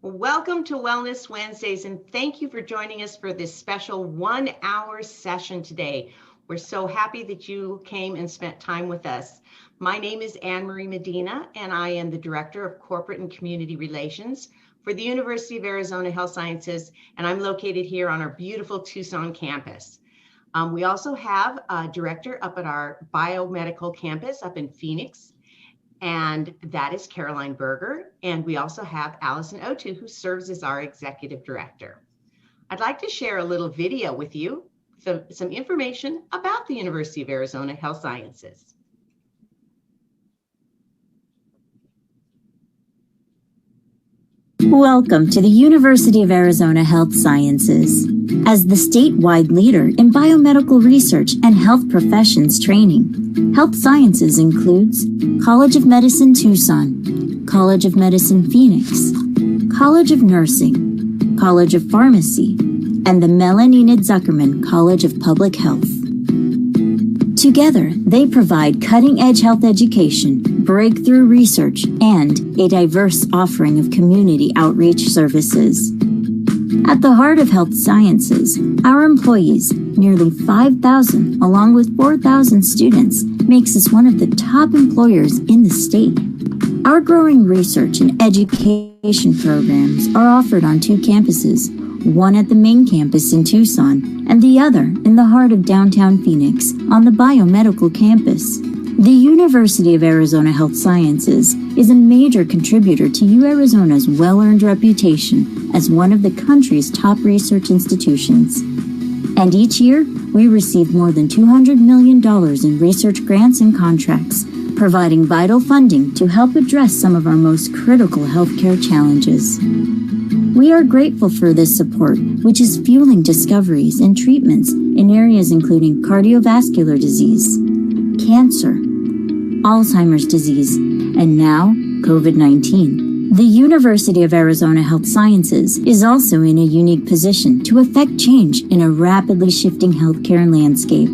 Welcome to Wellness Wednesdays, and thank you for joining us for this special 1-hour session today. We're so happy that you came and spent time with us. My name is Anne Marie Medina, and I am the Director of Corporate and Community Relations for the University of Arizona Health Sciences, and I'm located here on our beautiful Tucson campus. We also have a director up at our biomedical campus up in Phoenix, and that is Caroline Berger. And we also have Allison Otu, who serves as our executive director. I'd like to share a little video with you, some information about the University of Arizona Health Sciences. Welcome to the University of Arizona Health Sciences. As the statewide leader in biomedical research and health professions training, Health Sciences includes College of Medicine Tucson, College of Medicine Phoenix, College of Nursing, College of Pharmacy, and the Melanina Zuckerman College of Public Health. Together, they provide cutting-edge health education, breakthrough research, and a diverse offering of community outreach services. At the heart of health sciences, our employees, nearly 5,000 along with 4,000 students, makes us one of the top employers in the state. Our growing research and education programs are offered on 2 campuses, one at the main campus in Tucson and the other in the heart of downtown Phoenix on the biomedical campus. The University of Arizona Health Sciences is a major contributor to UArizona's well-earned reputation as one of the country's top research institutions. And each year, we receive more than $200 million in research grants and contracts, providing vital funding to help address some of our most critical healthcare challenges. We are grateful for this support, which is fueling discoveries and treatments in areas including cardiovascular disease, cancer, Alzheimer's disease, and now COVID-19. The University of Arizona Health Sciences is also in a unique position to affect change in a rapidly shifting healthcare landscape.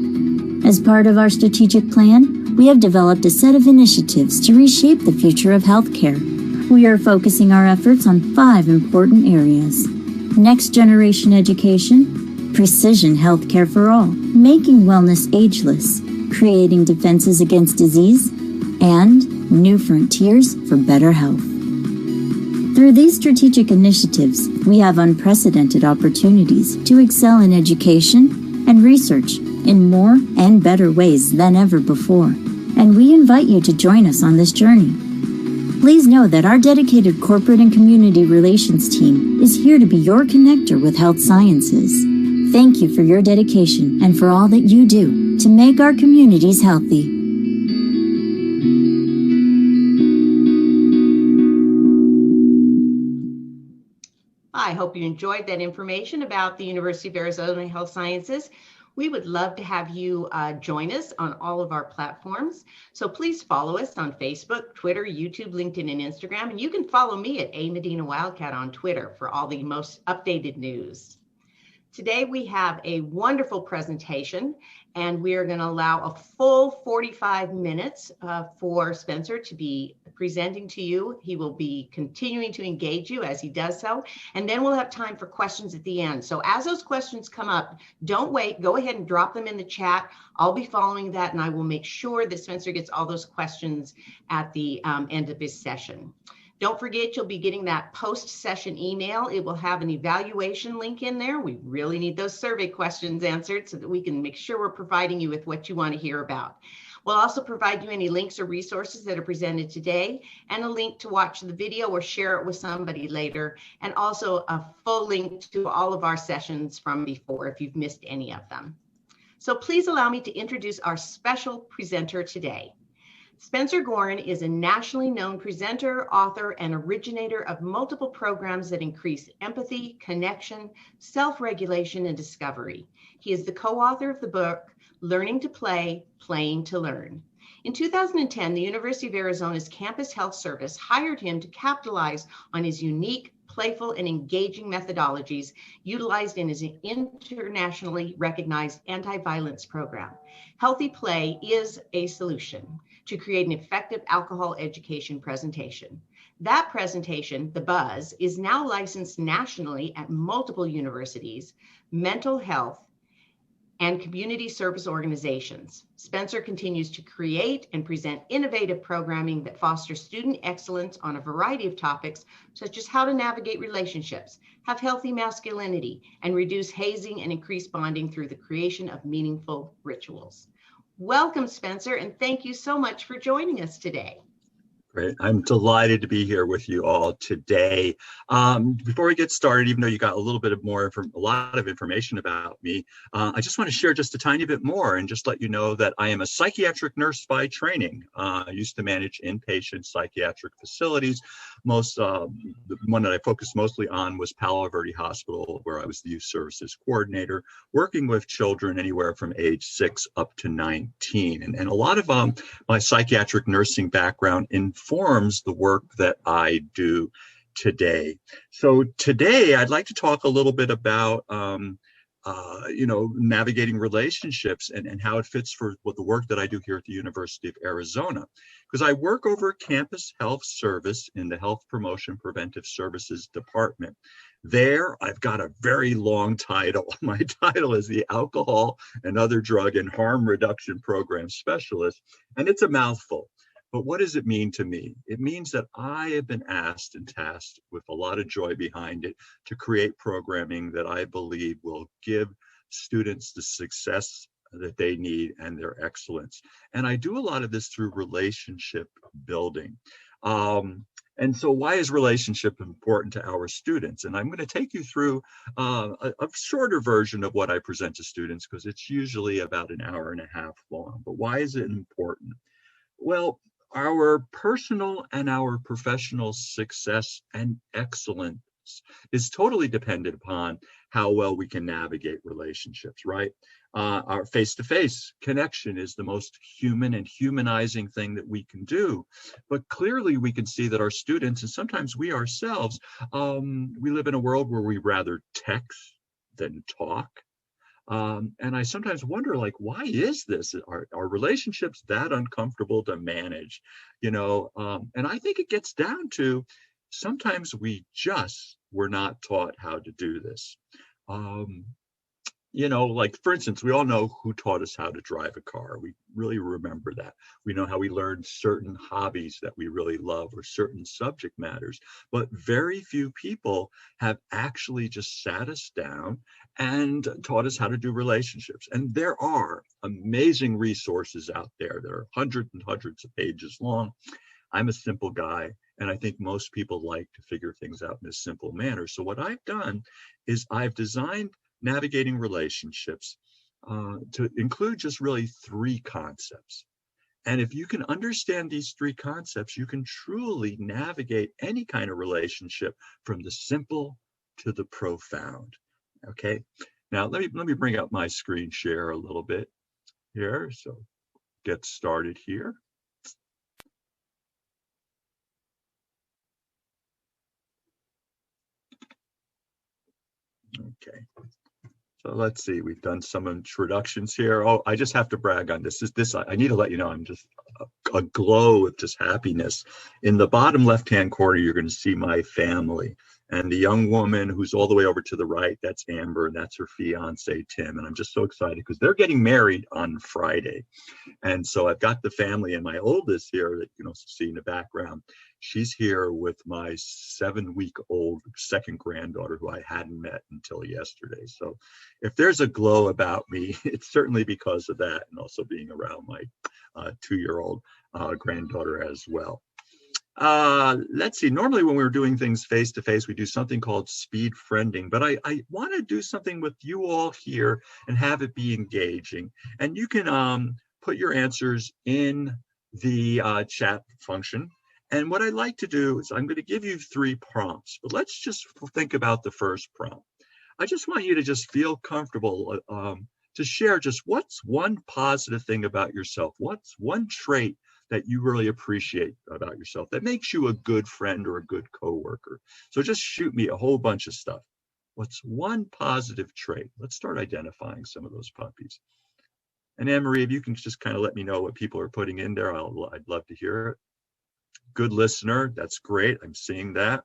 As part of our strategic plan, we have developed a set of initiatives to reshape the future of healthcare. We are focusing our efforts on 5 important areas: next-generation education, precision healthcare for all, making wellness ageless, creating defenses against disease, and new frontiers for better health. Through these strategic initiatives, we have unprecedented opportunities to excel in education and research in more and better ways than ever before, and we invite you to join us on this journey. Please know that our dedicated corporate and community relations team is here to be your connector with health sciences. Thank you for your dedication and for all that you do to make our communities healthy. I hope you enjoyed that information about the University of Arizona Health Sciences. We would love to have you join us on all of our platforms. So please follow us on Facebook, Twitter, YouTube, LinkedIn, and Instagram. And you can follow me at A Medina Wildcat on Twitter for all the most updated news. Today we have a wonderful presentation, and we are going to allow a full 45 minutes for Spencer to be presenting to you. He will be continuing to engage you as he does so, and then we'll have time for questions at the end. So as those questions come up, don't wait. Go ahead and drop them in the chat. I'll be following that, and I will make sure that Spencer gets all those questions at the end of his session. Don't forget, you'll be getting that post-session email. It will have an evaluation link in there. We really need those survey questions answered so that we can make sure we're providing you with what you want to hear about. We'll also provide you any links or resources that are presented today, and a link to watch the video or share it with somebody later, and also a full link to all of our sessions from before if you've missed any of them. So please allow me to introduce our special presenter today. Spencer Gorin is a nationally known presenter, author, and originator of multiple programs that increase empathy, connection, self-regulation, and discovery. He is the co-author of the book, Learning to Play, Playing to Learn. In 2010, the University of Arizona's Campus Health Service hired him to capitalize on his unique, playful, and engaging methodologies utilized in his internationally recognized anti-violence program. Healthy Play is a solution to create an effective alcohol education presentation. That presentation, The Buzz, is now licensed nationally at multiple universities, mental health, and community service organizations. Spencer continues to create and present innovative programming that fosters student excellence on a variety of topics, such as how to navigate relationships, have healthy masculinity, and reduce hazing and increase bonding through the creation of meaningful rituals. Welcome, Spencer, and thank you so much for joining us today. Great. I'm delighted to be here with you all today. Before we get started, even though you got a little bit of a lot of information about me, I just want to share just a tiny bit more and just let you know that I am a psychiatric nurse by training. I used to manage inpatient psychiatric facilities. The one that I focused mostly on was Palo Verde Hospital, where I was the youth services coordinator, working with children anywhere from age 6 up to 19. And a lot of my psychiatric nursing background informs the work that I do today. So today I'd like to talk a little bit about navigating relationships and how it fits for the work that I do here at the University of Arizona. Because I work over campus health service in the Health Promotion Preventive Services Department. There, I've got a very long title. My title is the Alcohol and Other Drug and Harm Reduction Program Specialist, and it's a mouthful. But what does it mean to me? It means that I have been asked and tasked with a lot of joy behind it to create programming that I believe will give students the success that they need and their excellence. And I do a lot of this through relationship building. And so why is relationship important to our students? And I'm going to take you through a shorter version of what I present to students because it's usually about an hour and a half long. But why is it important? Well, our personal and our professional success and excellence is totally dependent upon how well we can navigate relationships, right? Our face-to-face connection is the most human and humanizing thing that we can do. But clearly we can see that our students, and sometimes we ourselves, we live in a world where we rather text than talk. And I sometimes wonder, like, why is this? Are relationships that uncomfortable to manage? And I think it gets down to sometimes we just were not taught how to do this. Like, for instance, we all know who taught us how to drive a car. We really remember that. We know how we learned certain hobbies that we really love or certain subject matters, but very few people have actually just sat us down and taught us how to do relationships. And there are amazing resources out there that are hundreds and hundreds of pages long. I'm a simple guy, and I think most people like to figure things out in a simple manner. So what I've done is I've designed navigating relationships to include just really 3 concepts. And if you can understand these 3 concepts, you can truly navigate any kind of relationship from the simple to the profound. Okay, now let me bring up my screen share a little bit here. So get started here. Okay. So let's see, we've done some introductions here. Oh, I just have to brag on this. I need to let you know I'm just aglow with just happiness. In the bottom left-hand corner, you're going to see my family. And the young woman who's all the way over to the right, that's Amber, and that's her fiance, Tim. And I'm just so excited because they're getting married on Friday. And so I've got the family, and my oldest here that you can also see in the background, she's here with my 7-week-old second granddaughter who I hadn't met until yesterday. So if there's a glow about me, it's certainly because of that, and also being around my 2-year-old granddaughter as well. Let's see, normally when we're doing things face-to-face, we do something called speed friending, but I want to do something with you all here and have it be engaging. And you can put your answers in the chat function. And what I'd like to do is I'm going to give you 3 prompts, but let's just think about the first prompt. I just want you to just feel comfortable to share just what's one positive thing about yourself, what's one trait that you really appreciate about yourself that makes you a good friend or a good coworker. So just shoot me a whole bunch of stuff. What's one positive trait? Let's start identifying some of those puppies. And Anne-Marie, if you can just kind of let me know what people are putting in there, I'd love to hear it. Good listener. That's great. I'm seeing that.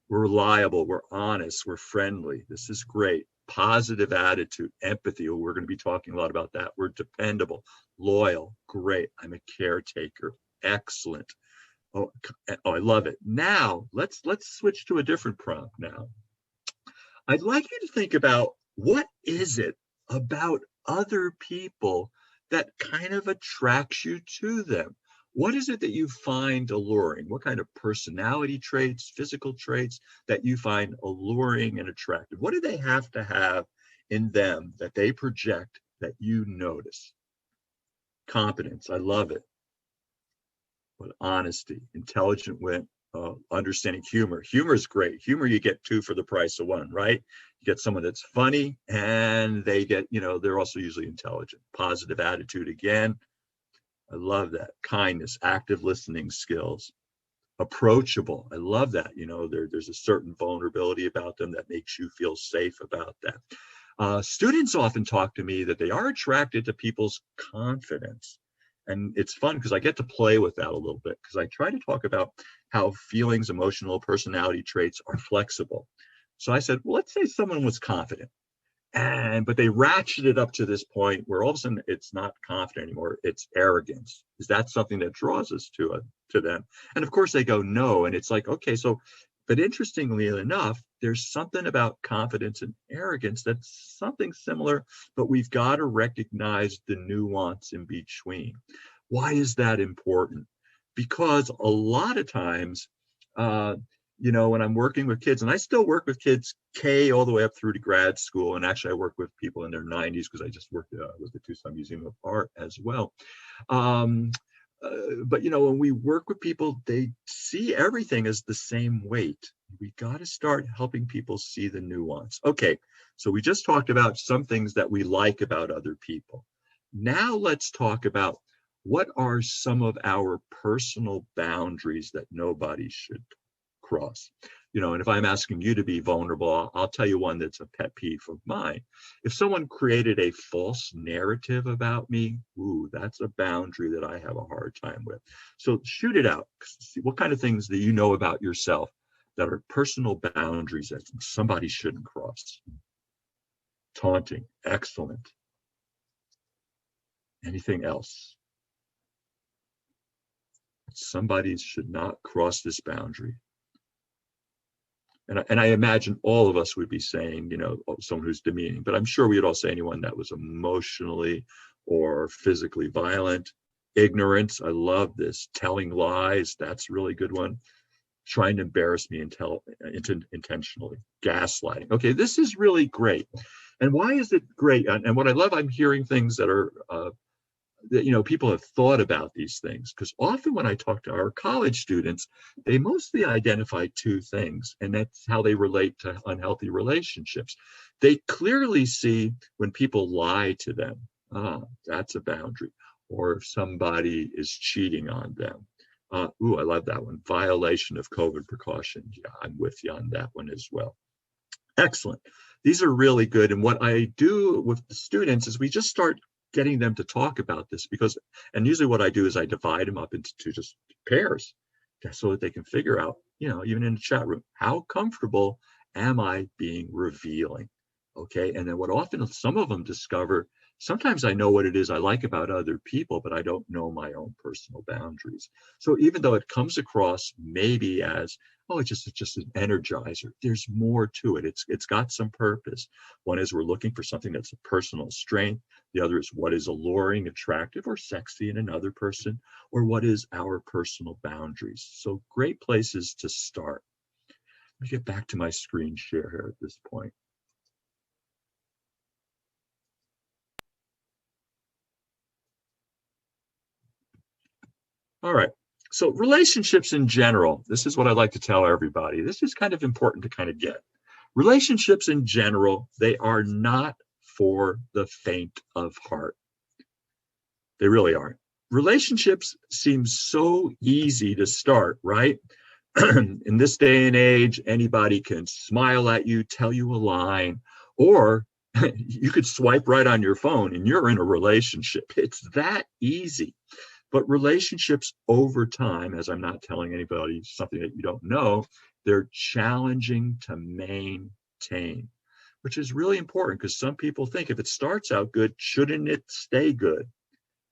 We're reliable. We're honest. We're friendly. This is great. Positive attitude, empathy. Oh, we're going to be talking a lot about that. We're dependable, loyal. Great. I'm a caretaker. Excellent. Oh, I love it. Now let's switch to a different prompt now. I'd like you to think about, what is it about other people that kind of attracts you to them? What is it that you find alluring? What kind of personality traits, physical traits that you find alluring and attractive? What do they have to have in them that they project that you notice? Competence, I love it. But honesty, intelligent wit, understanding humor. Humor is great. Humor, you get two for the price of one, right? You get someone that's funny, and they get, they're also usually intelligent. Positive attitude, again. I love that. Kindness, active listening skills. Approachable. I love that. There's a certain vulnerability about them that makes you feel safe about that. Students often talk to me that they are attracted to people's confidence. And it's fun because I get to play with that a little bit, because I try to talk about how feelings, emotional, personality traits are flexible. So I said, well, let's say someone was confident, but they ratchet it up to this point where all of a sudden it's not confident anymore, it's arrogance. Is that something that draws us to them? And of course they go no, and it's like, okay, but interestingly enough, there's something about confidence and arrogance that's something similar, but we've got to recognize the nuance in between. Why is that important? Because a lot of times, when I'm working with kids, and I still work with kids K all the way up through to grad school, and actually I work with people in their 90s because I just worked with the Tucson Museum of Art as well. But when we work with people, they see everything as the same weight. We got to start helping people see the nuance. Okay, so we just talked about some things that we like about other people. Now let's talk about, what are some of our personal boundaries that nobody should cross? And if I'm asking you to be vulnerable, I'll tell you one that's a pet peeve of mine. If someone created a false narrative about me, that's a boundary that I have a hard time with. So shoot it out. What kind of things do you know about yourself that are personal boundaries that somebody shouldn't cross? Taunting, excellent. Anything else? Somebody should not cross this boundary. And I imagine all of us would be saying, someone who's demeaning, but I'm sure we'd all say anyone that was emotionally or physically violent. Ignorance, I love this. Telling lies, that's a really good one. Trying to embarrass me intentionally. Gaslighting. Okay, this is really great. And why is it great? And what I love, I'm hearing things that are that people have thought about these things, because often when I talk to our college students, they mostly identify two things, and that's how they relate to unhealthy relationships. They clearly see when people lie to them, that's a boundary, or if somebody is cheating on them. I love that one. Violation of COVID precautions. Yeah, I'm with you on that one as well. Excellent. These are really good. And what I do with the students is we just start getting them to talk about this, and usually what I do is I divide them up into just pairs, so that they can figure out, even in the chat room, how comfortable am I being revealing? Okay. And then what often some of them discover, sometimes I know what it is I like about other people, but I don't know my own personal boundaries. So even though it comes across maybe as, it's just an energizer, there's more to it. It's got some purpose. One is we're looking for something that's a personal strength. The other is what is alluring, attractive, or sexy in another person, or what is our personal boundaries. So great places to start. Let me get back to my screen share here at this point. All right. So relationships in general, this is what I like to tell everybody. This is kind of important to kind of get. Relationships in general, they are not for the faint of heart. They really aren't. Relationships seem so easy to start, right? In this day and age, anybody can smile at you, tell you a line, or you could swipe right on your phone and you're in a relationship. It's that easy. But relationships over time, as I'm not telling anybody something that you don't know, they're challenging to maintain, which is really important because some people think if it starts out good, shouldn't it stay good?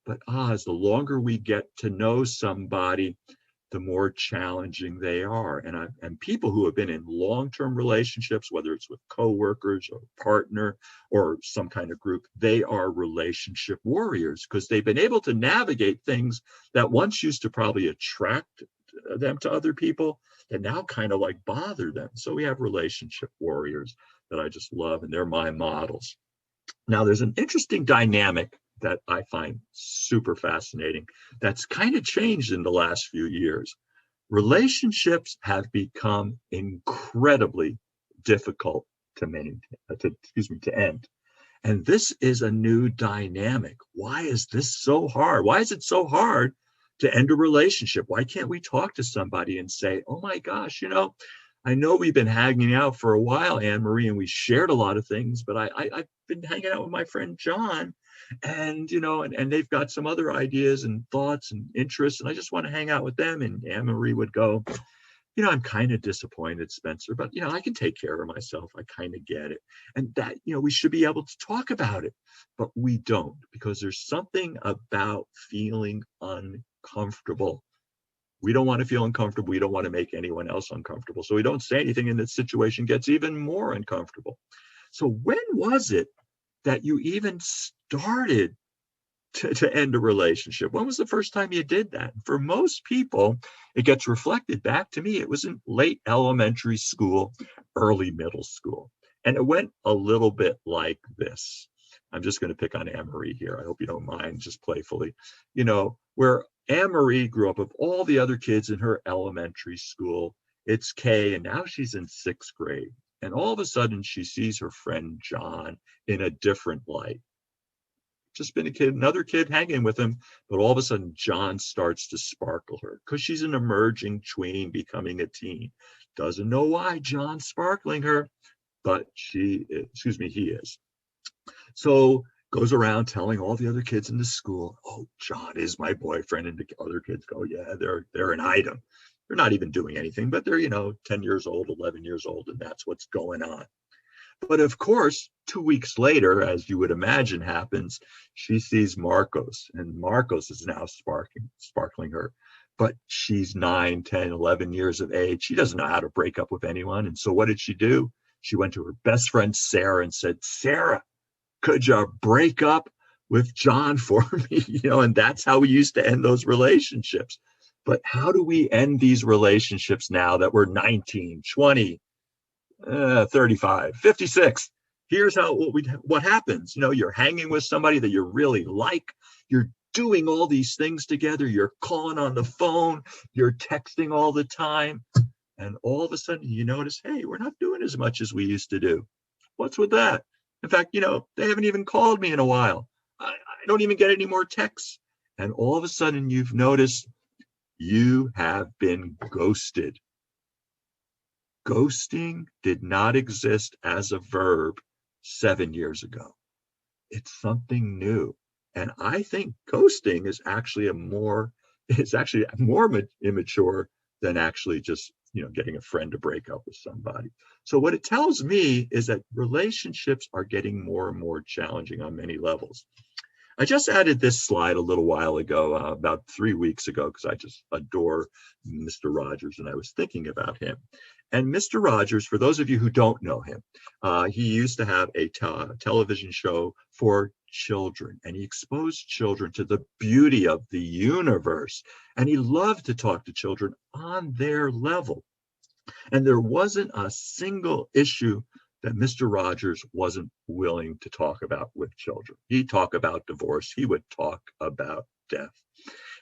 But as the longer we get to know somebody, the more challenging they are. And people who have been in long-term relationships, whether it's with coworkers or partner or some kind of group, they are relationship warriors because they've been able to navigate things that once used to probably attract them to other people that now kind of like bother them. So we have relationship warriors that I just love, and they're my models. Now, there's an interesting dynamic that I find super fascinating that's kind of changed in the last few years. Relationships have become incredibly difficult to maintain, to end. And this is a new dynamic. Why is this so hard? Why is it so hard to end a relationship? Why can't we talk to somebody and say, oh my gosh, I know we've been hanging out for a while, Anne Marie, and we shared a lot of things, but I've been hanging out with my friend John, and and they've got some other ideas and thoughts and interests, and I just want to hang out with them. And Anne Marie would go, I'm kind of disappointed, Spencer, but I can take care of myself. I kind of get it. And that, we should be able to talk about it, but we don't, because there's something about feeling uncomfortable. We don't want to feel uncomfortable. We don't want to make anyone else uncomfortable. So we don't say anything, and the situation gets even more uncomfortable. So when was it that you even started to end a relationship? When was the first time you did that? For most people, it gets reflected back to me. It was in late elementary school, early middle school. And it went a little bit like this. I'm just going to pick on Anne Marie here. I hope you don't mind, just playfully. Where Anne Marie grew up, of all the other kids in her elementary school, it's Kay, and now she's in 6th grade. And all of a sudden, she sees her friend John in a different light. Just been another kid hanging with him, but all of a sudden, John starts to sparkle her because she's an emerging tween, becoming a teen. Doesn't know why John's sparkling her, but he is. So goes around telling all the other kids in the school, oh, John is my boyfriend. And the other kids go, yeah, they're an item. They're not even doing anything, but they're, 10 years old, 11 years old, and that's what's going on. But of course, 2 weeks later, as you would imagine happens, she sees Marcos, and Marcos is now sparkling her. But she's 9, 10, 11 years of age. She doesn't know how to break up with anyone. And so what did she do? She went to her best friend, Sarah, and said, Sarah, could you break up with John for me? And that's how we used to end those relationships. But how do we end these relationships now that we're 19, 20, 35, 56? Here's what happens. You're hanging with somebody that you really like. You're doing all these things together. You're calling on the phone. You're texting all the time. And all of a sudden you notice, hey, we're not doing as much as we used to do. What's with that? In fact, they haven't even called me in a while. I don't even get any more texts. And all of a sudden you've noticed you have been ghosted. Ghosting did not exist as a verb 7 years ago. It's something new. And I think ghosting is actually more immature than actually just, getting a friend to break up with somebody. So what it tells me is that relationships are getting more and more challenging on many levels. I just added this slide a little while ago, about 3 weeks ago, because I just adore Mr. Rogers, and I was thinking about him. And Mr. Rogers, for those of you who don't know him, he used to have a television show for children, and he exposed children to the beauty of the universe. And he loved to talk to children on their level. And there wasn't a single issue that Mr. Rogers wasn't willing to talk about with children. He'd talk about divorce. He would talk about death.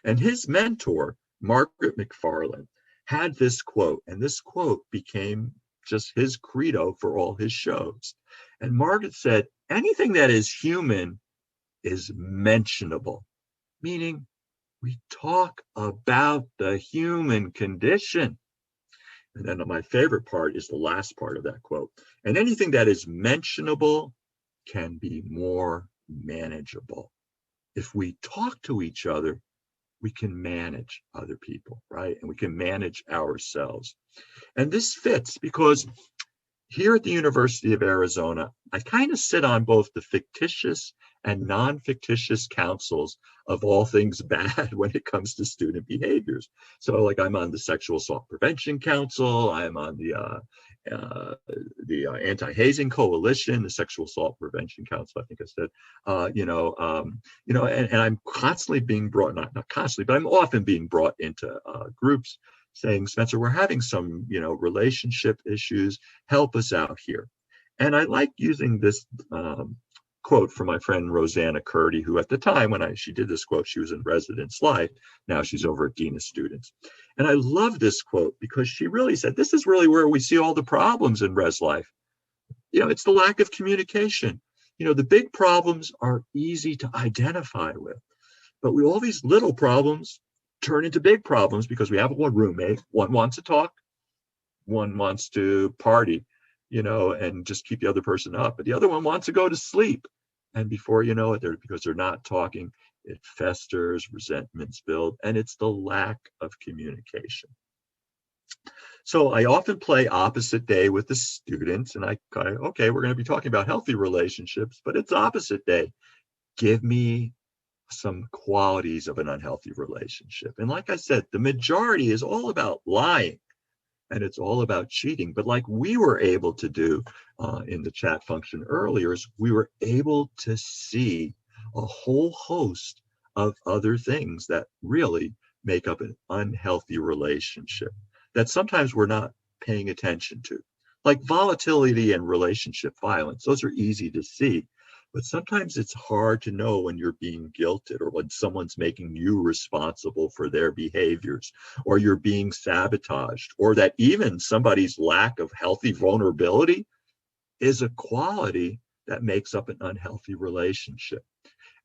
And his mentor, Margaret McFarland, had this quote, and this quote became just his credo for all his shows. And Margaret said, anything that is human is mentionable, meaning we talk about the human condition. And then my favorite part is the last part of that quote. And anything that is mentionable can be more manageable. If we talk to each other, we can manage other people, right? And we can manage ourselves. And this fits because here at the University of Arizona, I kind of sit on both the fictitious and non-fictitious councils of all things bad when it comes to student behaviors. So like I'm on the Sexual Assault Prevention Council, I'm on the Anti-Hazing Coalition, the Sexual Assault Prevention Council, I think I said, and I'm constantly being brought, not constantly, but I'm often being brought into groups saying, Spencer, we're having some, relationship issues, help us out here. And I like using this quote from my friend Rosanna Curdy, who at the time when she did this quote, she was in residence life. Now she's over at Dean of Students. And I love this quote because she really said, this is really where we see all the problems in res life. It's the lack of communication. The big problems are easy to identify with, but all these little problems turn into big problems because we have one roommate, one wants to talk, one wants to party, and just keep the other person up, but the other one wants to go to sleep. And before you know it, because they're not talking, it festers, resentments build, and it's the lack of communication. So I often play opposite day with the students, and okay, we're going to be talking about healthy relationships, but it's opposite day. Give me some qualities of an unhealthy relationship. And like I said, the majority is all about lying and it's all about cheating. But like we were able to do in the chat function earlier, is we were able to see a whole host of other things that really make up an unhealthy relationship that sometimes we're not paying attention to, like volatility and relationship violence. Those are easy to see. But sometimes it's hard to know when you're being guilted or when someone's making you responsible for their behaviors, or you're being sabotaged, or that even somebody's lack of healthy vulnerability is a quality that makes up an unhealthy relationship.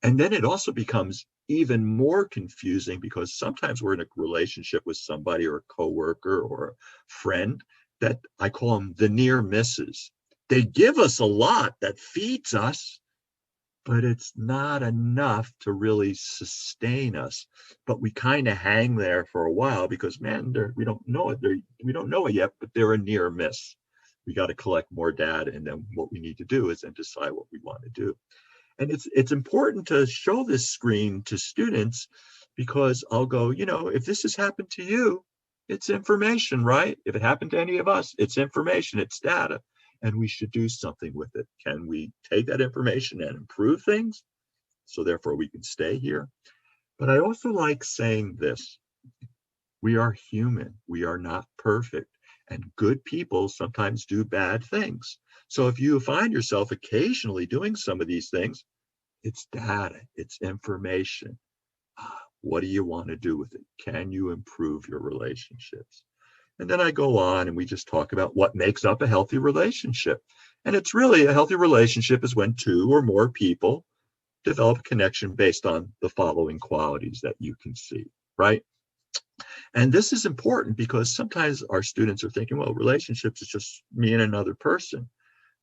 And then it also becomes even more confusing because sometimes we're in a relationship with somebody or a coworker or a friend that I call them the near misses. They give us a lot that feeds us, but it's not enough to really sustain us. But we kind of hang there for a while because, man, we don't know it. We don't know it yet, but they're a near miss. We got to collect more data, and then what we need to do is then decide what we want to do. And it's important to show this screen to students because I'll go, if this has happened to you, it's information, right? If it happened to any of us, it's information, it's data. And we should do something with it. Can we take that information and improve things so therefore we can stay here? But I also like saying this: we are human, we are not perfect, and good people sometimes do bad things. So if you find yourself occasionally doing some of these things, it's data, it's information. What do you want to do with it? Can you improve your relationships? And then I go on and we just talk about what makes up a healthy relationship. And it's really a healthy relationship is when two or more people develop a connection based on the following qualities that you can see, right? And this is important because sometimes our students are thinking, well, relationships is just me and another person.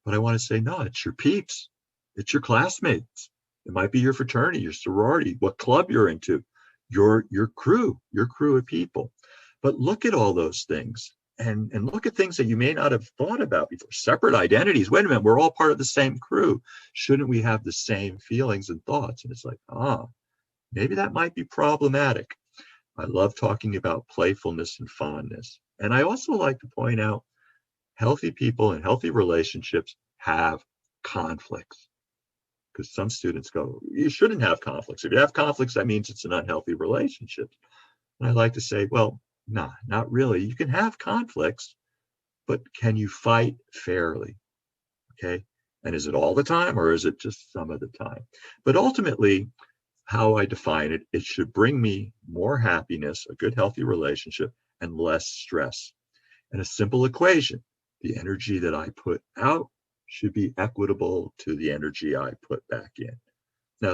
But I want to say, no, it's your peeps. It's your classmates. It might be your fraternity, your sorority, what club you're into, your crew of people. But look at all those things and look at things that you may not have thought about before. Separate identities. Wait a minute, we're all part of the same crew. Shouldn't we have the same feelings and thoughts? And it's like, maybe that might be problematic. I love talking about playfulness and fondness. And I also like to point out healthy people and healthy relationships have conflicts. Because some students go, you shouldn't have conflicts. If you have conflicts, that means it's an unhealthy relationship. And I like to say, well, nah, not really. You can have conflicts, but can you fight fairly? Okay. And is it all the time or is it just some of the time? But ultimately, how I define it, it should bring me more happiness, a good, healthy relationship, and less stress. And a simple equation: the energy that I put out should be equitable to the energy I put back in. Now,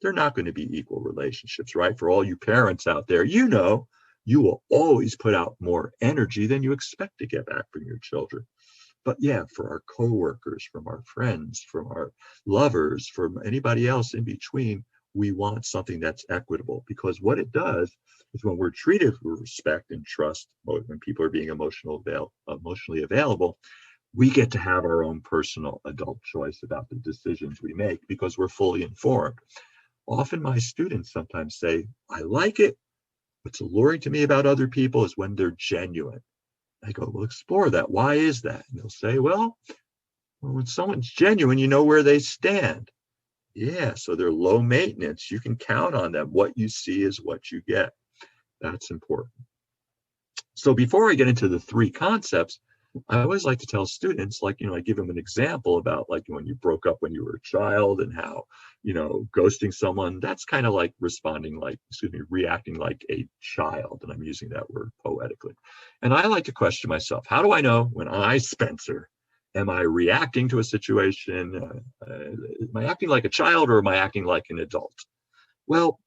they're not going to be equal relationships, right? For all you parents out there, you will always put out more energy than you expect to get back from your children. But yeah, for our coworkers, from our friends, from our lovers, from anybody else in between, we want something that's equitable, because what it does is when we're treated with respect and trust, when people are being emotionally available, we get to have our own personal adult choice about the decisions we make because we're fully informed. Often my students sometimes say, I like it. What's alluring to me about other people is when they're genuine. I go, well, explore that. Why is that? And they'll say, well, when someone's genuine, you know where they stand. Yeah, so they're low maintenance. You can count on them. What you see is what you get. That's important. So before I get into the three concepts, I always like to tell students, like, I give them an example about like when you broke up when you were a child and how, ghosting someone, that's kind of like reacting like a child. And I'm using that word poetically. And I like to question myself, how do I know when I, Spencer, am I reacting to a situation? Am I acting like a child or am I acting like an adult? Well,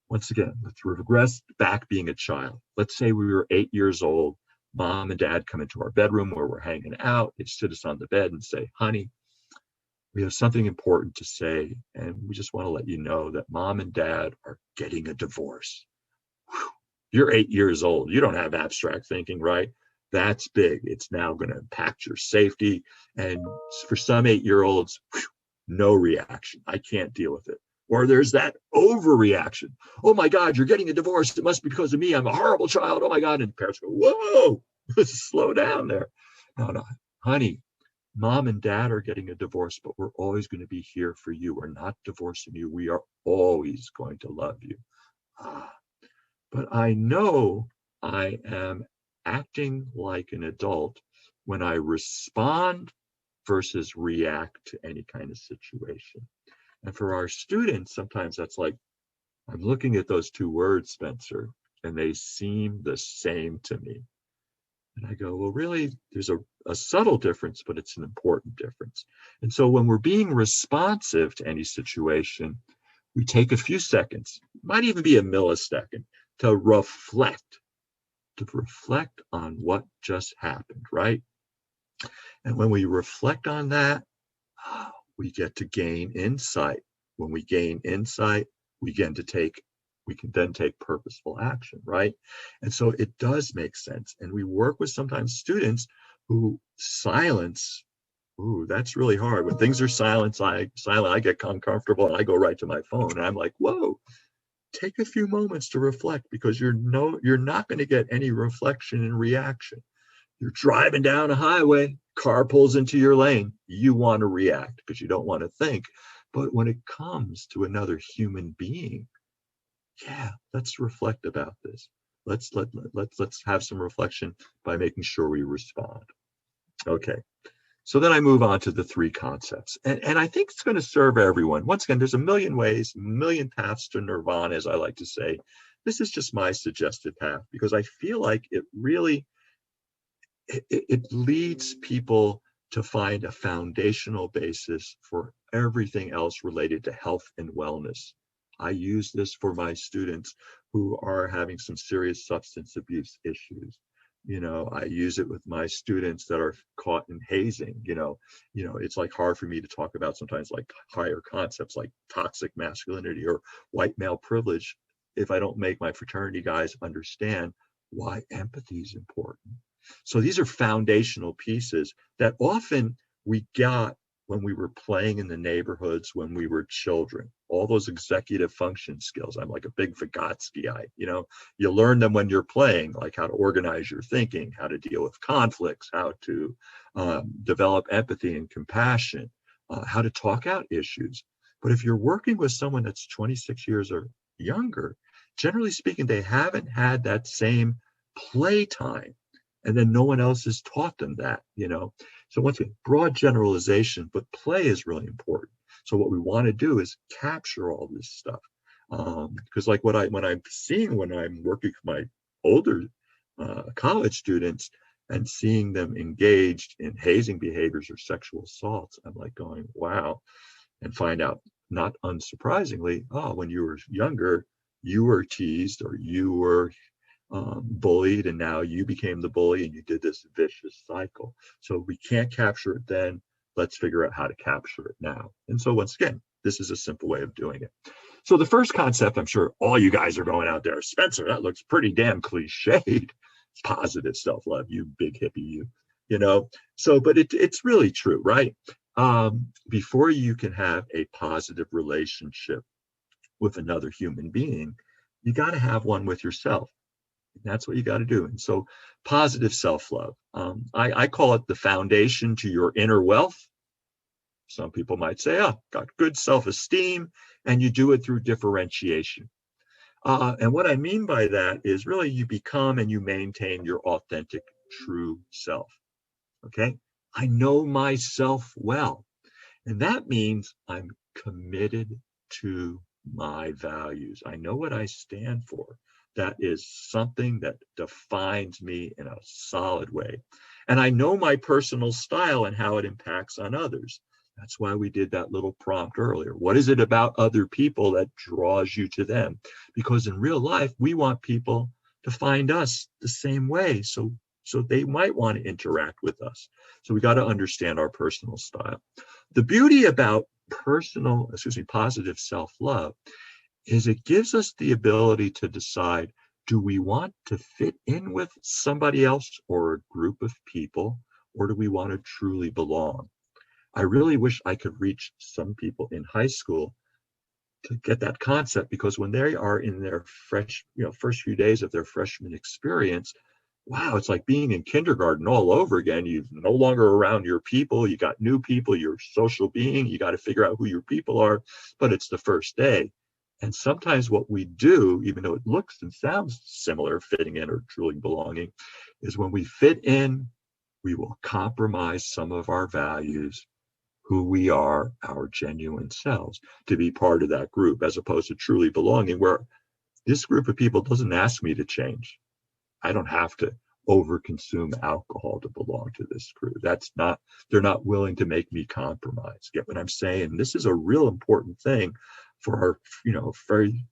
once again, let's regress back being a child. Let's say we were 8 years old. Mom and dad come into our bedroom where we're hanging out. They sit us on the bed and say, honey, we have something important to say. And we just want to let you know that mom and dad are getting a divorce. Whew. You're 8 years old. You don't have abstract thinking, right? That's big. It's now going to impact your safety. And for some 8-year-olds, no reaction. I can't deal with it. Or there's that overreaction. Oh my God, you're getting a divorce. It must be because of me. I'm a horrible child. Oh my God. And parents go, whoa, slow down there. No, honey, mom and dad are getting a divorce, but we're always going to be here for you. We're not divorcing you. We are always going to love you. But I know I am acting like an adult when I respond versus react to any kind of situation. And for our students, sometimes that's like, I'm looking at those two words, Spencer, and they seem the same to me. And I go, well, really, there's a subtle difference, but it's an important difference. And so when we're being responsive to any situation, we take a few seconds, might even be a millisecond, to reflect on what just happened, right? And when we reflect on that, we get to gain insight. When we gain insight, we can then take purposeful action, right? And so it does make sense. And we work with sometimes students who silence, that's really hard. When things are silent, I get uncomfortable and I go right to my phone. And I'm like, whoa, take a few moments to reflect, because you're not going to get any reflection and reaction. You're driving down a highway, car pulls into your lane. You want to react because you don't want to think. But when it comes to another human being, yeah, let's reflect about this. Let's have some reflection by making sure we respond. Okay. So then I move on to the three concepts. And I think it's going to serve everyone. Once again, there's a million ways, a million paths to nirvana, as I like to say. This is just my suggested path because I feel like it really it leads people to find a foundational basis for everything else related to health and wellness. I use this for my students who are having some serious substance abuse issues. I use it with my students that are caught in hazing. It's like hard for me to talk about sometimes like higher concepts like toxic masculinity or white male privilege if I don't make my fraternity guys understand why empathy is important. So these are foundational pieces that often we got when we were playing in the neighborhoods when we were children. All those executive function skills. I'm like a big Vygotsky guy. You learn them when you're playing, like how to organize your thinking, how to deal with conflicts, how to develop empathy and compassion, how to talk out issues. But if you're working with someone that's 26 years or younger, generally speaking, they haven't had that same play time. And then no one else has taught them that, So once again, broad generalization, but play is really important. So what we want to do is capture all this stuff. Because like when I'm working with my older college students and seeing them engaged in hazing behaviors or sexual assaults, I'm like going, wow, and find out, not unsurprisingly, when you were younger, you were teased or you were bullied, and now you became the bully and you did this vicious cycle. So we can't capture it then. Let's figure out how to capture it now. And so once again, this is a simple way of doing it. So the first concept, I'm sure all you guys are going out there, Spencer, that looks pretty damn cliched. It's positive self-love, you big hippie, you know. So, but it's really true, right? Before you can have a positive relationship with another human being, you got to have one with yourself. That's what you got to do. And so positive self-love, I call it the foundation to your inner wealth. Some people might say, oh, got good self-esteem, and you do it through differentiation. And what I mean by that is really you become and you maintain your authentic, true self. Okay. I know myself well. And that means I'm committed to my values. I know what I stand for. That is something that defines me in a solid way. And I know my personal style and how it impacts on others. That's why we did that little prompt earlier. What is it about other people that draws you to them? Because in real life, we want people to find us the same way. So they might want to interact with us. So we got to understand our personal style. The beauty about positive self-love is it gives us the ability to decide, do we want to fit in with somebody else or a group of people, or do we want to truly belong? I really wish I could reach some people in high school to get that concept, because when they are in their first few days of their freshman experience, wow, it's like being in kindergarten all over again. You're no longer around your people. You got new people, you're a social being. You got to figure out who your people are, but it's the first day. And sometimes what we do, even though it looks and sounds similar, fitting in or truly belonging, is when we fit in, we will compromise some of our values, who we are, our genuine selves, to be part of that group, as opposed to truly belonging, where this group of people doesn't ask me to change. I don't have to overconsume alcohol to belong to this crew. They're not willing to make me compromise. Get what I'm saying? This is a real important thing for our, very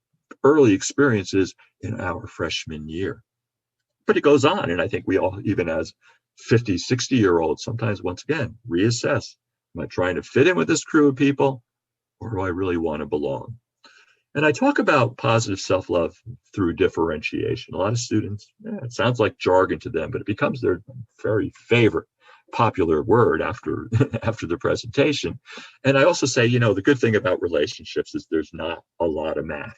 early experiences in our freshman year. But it goes on. And I think we all, even as 50, 60-year-olds, sometimes once again, reassess. Am I trying to fit in with this crew of people, or do I really want to belong? And I talk about positive self-love through differentiation. A lot of students, it sounds like jargon to them, but it becomes their very favorite popular word after the presentation. And I also say, the good thing about relationships is there's not a lot of math,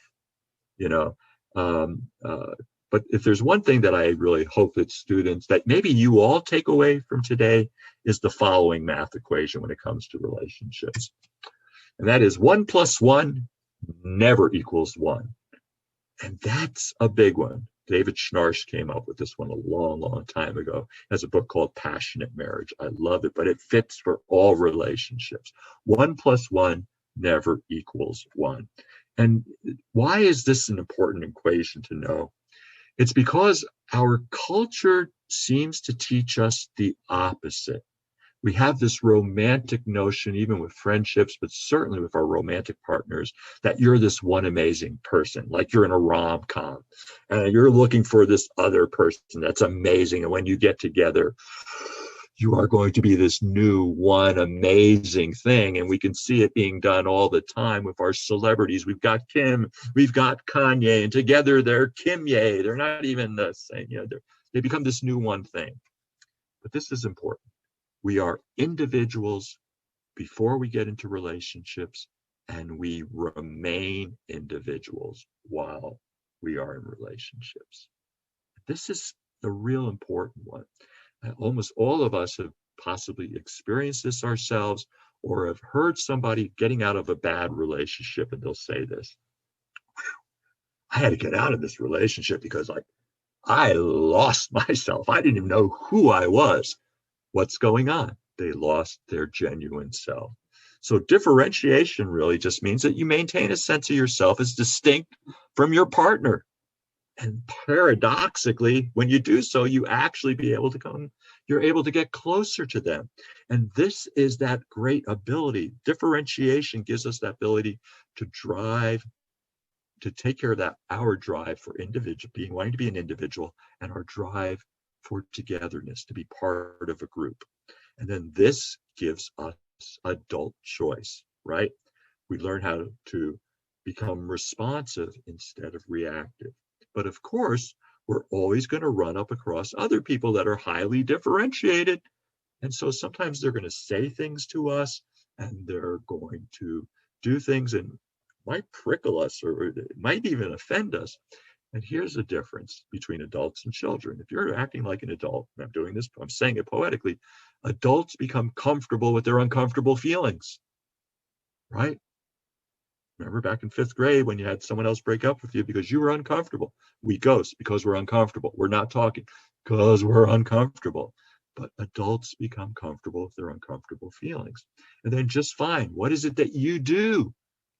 but if there's one thing that I really hope that students, that maybe you all take away from today, is the following math equation when it comes to relationships. And that is 1 + 1 never equals 1. And that's a big one. David Schnarch came up with this one a long, long time ago. He has a book called Passionate Marriage. I love it, but it fits for all relationships. 1 + 1 never equals 1. And why is this an important equation to know? It's because our culture seems to teach us the opposite. We have this romantic notion, even with friendships, but certainly with our romantic partners, that you're this one amazing person, like you're in a rom-com, and you're looking for this other person that's amazing. And when you get together, you are going to be this new one amazing thing. And we can see it being done all the time with our celebrities. We've got Kim, we've got Kanye, and together they're Kim-ye. They're not even the same, they become this new one thing. But this is important. We are individuals before we get into relationships, and we remain individuals while we are in relationships. This is the real important one. Almost all of us have possibly experienced this ourselves, or have heard somebody getting out of a bad relationship, and they'll say this: I had to get out of this relationship because I lost myself. I didn't even know who I was. What's going on? They lost their genuine self. So differentiation really just means that you maintain a sense of yourself as distinct from your partner. And paradoxically, when you do so, you're able to get closer to them. And this is that great ability. Differentiation gives us that ability to take care of our drive for wanting to be an individual, and our drive for togetherness, to be part of a group. And then this gives us adult choice, right? We learn how to become responsive instead of reactive. But of course, we're always going to run up across other people that are highly differentiated. And so sometimes they're going to say things to us, and they're going to do things and might prickle us, or it might even offend us. And here's the difference between adults and children. If you're acting like an adult, and I'm doing this, I'm saying it poetically, adults become comfortable with their uncomfortable feelings, right? Remember back in 5th grade when you had someone else break up with you because you were uncomfortable. We ghost because we're uncomfortable. We're not talking because we're uncomfortable. But adults become comfortable with their uncomfortable feelings. And then just fine. What is it that you do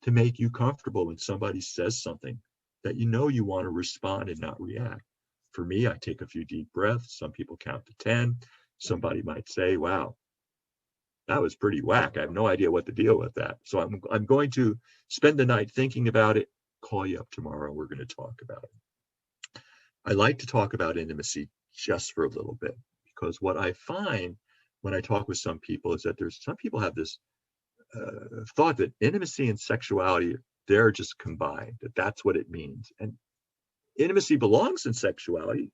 to make you comfortable when somebody says something that you know you want to respond and not react? For me, I take a few deep breaths. Some people count to 10. Somebody might say, wow, that was pretty whack. I have no idea what to deal with that. So I'm going to spend the night thinking about it, call you up tomorrow, and we're going to talk about it. I like to talk about intimacy just for a little bit, because what I find when I talk with some people is that some people have this thought that intimacy and sexuality, they're just combined, that's what it means. And intimacy belongs in sexuality.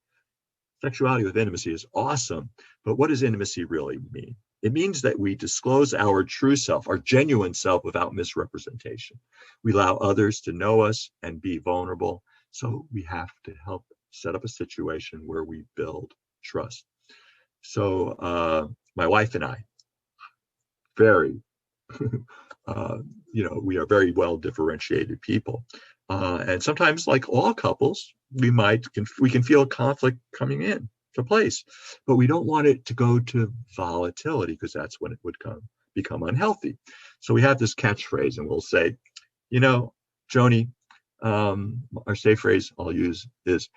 Sexuality with intimacy is awesome, but what does intimacy really mean? It means that we disclose our true self, our genuine self, without misrepresentation. We allow others to know us and be vulnerable. So we have to help set up a situation where we build trust. So my wife and I, very, we are very well differentiated people. And sometimes, like all couples, we can feel conflict coming in to place, but we don't want it to go to volatility, because that's when it would become unhealthy. So we have this catchphrase, and we'll say, Joni, our safe phrase I'll use is,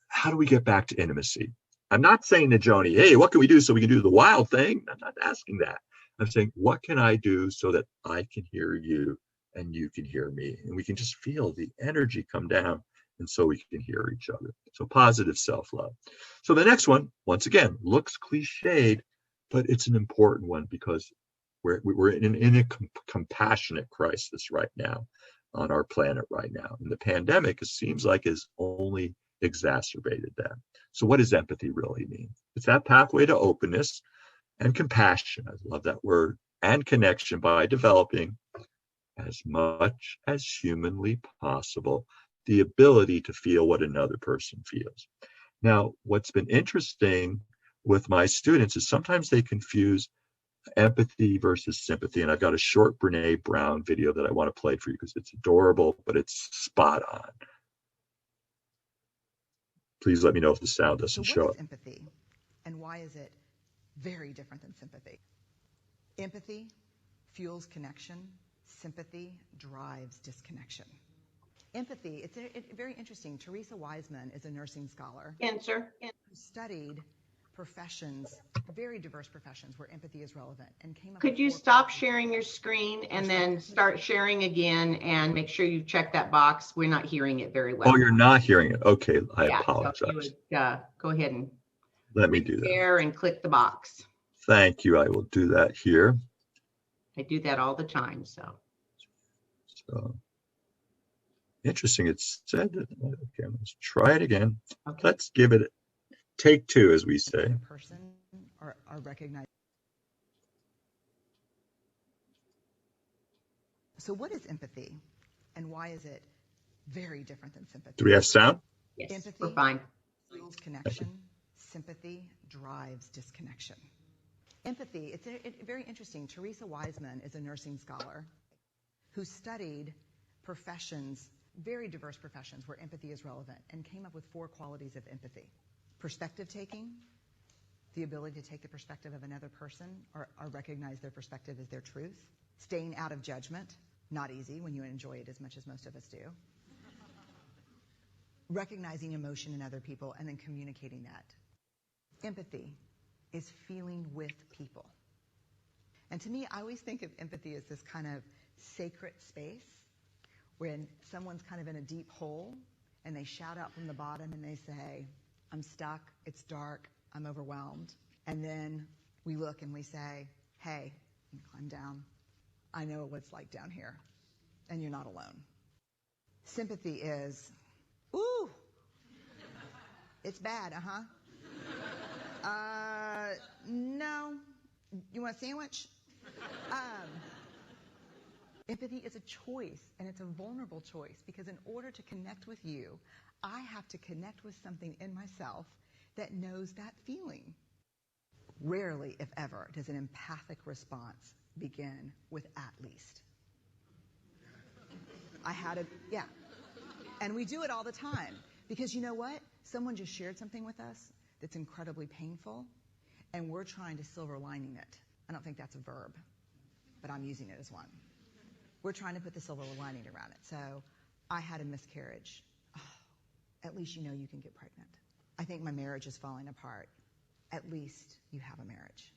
how do we get back to intimacy? I'm not saying to Joni, hey, what can we do so we can do the wild thing? I'm not asking that. I'm saying, what can I do so that I can hear you and you can hear me, and we can just feel the energy come down, and so we can hear each other. So positive self-love. So the next one, once again, looks cliched, but it's an important one, because we're in a compassionate crisis right now on our planet right now. And the pandemic, it seems like, has only exacerbated that. So what does empathy really mean? It's that pathway to openness and compassion, I love that word, and connection by developing, as much as humanly possible, the ability to feel what another person feels. Now, what's been interesting with my students is sometimes they confuse empathy versus sympathy. And I've got a short Brene Brown video that I want to play for you because it's adorable, but it's spot on. Please let me know if the sound doesn't show up. What is empathy, and why is it very different than sympathy? Empathy fuels connection. Sympathy drives disconnection. Empathy, it's very interesting. Teresa Wiseman is a nursing scholar who studied professions, very diverse professions where empathy is relevant, and came up with. Could you stop sharing your screen and then start sharing again, and make sure you check that box? We're not hearing it very well. Oh, you're not hearing it. Okay, I apologize. So you would go ahead and let me do that. Share and click the box. Thank you. I will do that here. I do that all the time. So interesting. It said that. Okay, let's try it again. Okay. Let's give it take two, as we say. A person are recognized. So what is empathy, and why is it very different than sympathy? Do we have sound? Yes, empathy, we're fine. Fuels connection. Sympathy drives disconnection. Empathy, it's very interesting. Teresa Wiseman is a nursing scholar who studied professions, very diverse professions where empathy is relevant, and came up with 4 qualities of empathy. Perspective taking, the ability to take the perspective of another person or recognize their perspective as their truth. Staying out of judgment, not easy when you enjoy it as much as most of us do. Recognizing emotion in other people and then communicating that. Empathy is feeling with people. And to me, I always think of empathy as this kind of sacred space when someone's kind of in a deep hole and they shout out from the bottom and they say, I'm stuck, it's dark, I'm overwhelmed. And then we look and we say, hey, climb down. I know what it's like down here, and you're not alone. Sympathy is, ooh, it's bad, no, you want a sandwich? Empathy is a choice, and it's a vulnerable choice, because in order to connect with you, I have to connect with something in myself that knows that feeling. Rarely, if ever, does an empathic response begin with "at least." Yeah. And we do it all the time, because you know what? Someone just shared something with us that's incredibly painful, and we're trying to silver lining it. I don't think that's a verb, but I'm using it as one. We're trying to put the silver lining around it. So, I had a miscarriage. Oh, at least you know you can get pregnant. I think my marriage is falling apart. At least you have a marriage.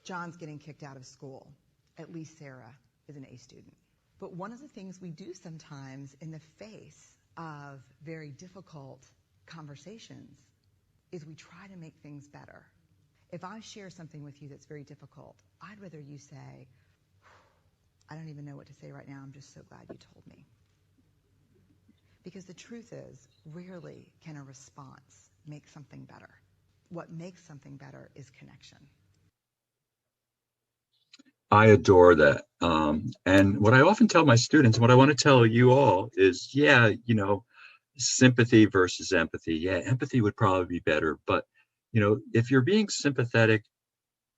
John's getting kicked out of school. At least Sarah is an A student. But one of the things we do sometimes in the face of very difficult conversations is we try to make things better. If I share something with you that's very difficult, I'd rather you say, I don't even know what to say right now, I'm just so glad you told me. Because the truth is, rarely can a response make something better. What makes something better is connection. I adore that. And what I often tell my students, what I want to tell you all is, yeah, sympathy versus empathy. Yeah, empathy would probably be better. But, if you're being sympathetic,